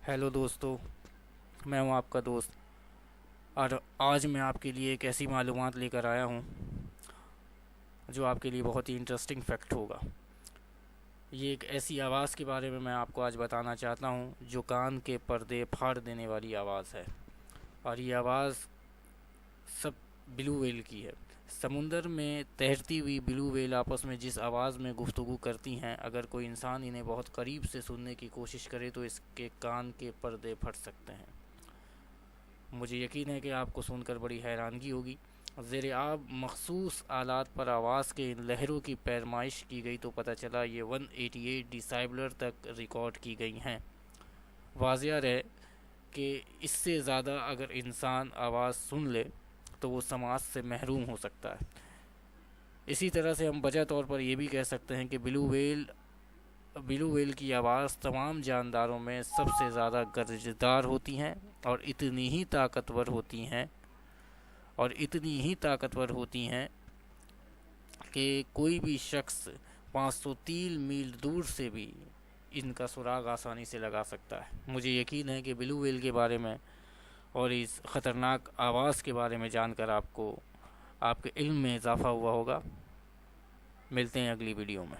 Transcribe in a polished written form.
Hello दोस्तों। मैं हूं आपका दोस्त। और आज मैं आपके लिए एक ऐसी मालूमात लेकर आया हूं जो आपके लिए बहुत ही इंटरेस्टिंग फैक्ट होगा। ये एक ऐसी आवाज़ के बारे में मैं आपको आज बताना चाहता हूं जो कान के पर्दे फाड़ देने वाली आवाज़ है। और ये आवाज़ सब ब्लू व्हेल की है। समुंदर में तैरती हुई ब्लू व्हेल आपस में जिस आवाज़ में गुफ्तगू करती हैं, अगर कोई इंसान इन्हें बहुत करीब से सुनने की कोशिश करे तो इसके कान के पर्दे फट सकते हैं। मुझे यकीन है कि आपको सुनकर बड़ी हैरानगी होगी। ज़ेर आब मखसूस आलात पर आवाज़ के इन लहरों की पैरमाइश की गई तो पता चला ये 188 डिसाइबलर तक रिकॉर्ड की गई हैं। वाज़िया रहे कि इससे ज़्यादा अगर इंसान आवाज़ सुन ले तो वो समाज से महरूम हो सकता है। इसी तरह से हम बजा तौर पर ये भी कह सकते हैं कि ब्लू व्हेल की आवाज़ तमाम जानदारों में सबसे ज़्यादा गर्जदार होती हैं और इतनी ही ताकतवर होती हैं कि कोई भी शख्स 503 मील दूर से भी इनका सुराग आसानी से लगा सकता है। मुझे यकीन है कि ब्लू व्हेल के बारे में और इस ख़तरनाक आवाज़ के बारे में जानकर आपको आपके इल्म में इजाफ़ा हुआ होगा। मिलते हैं अगली वीडियो में।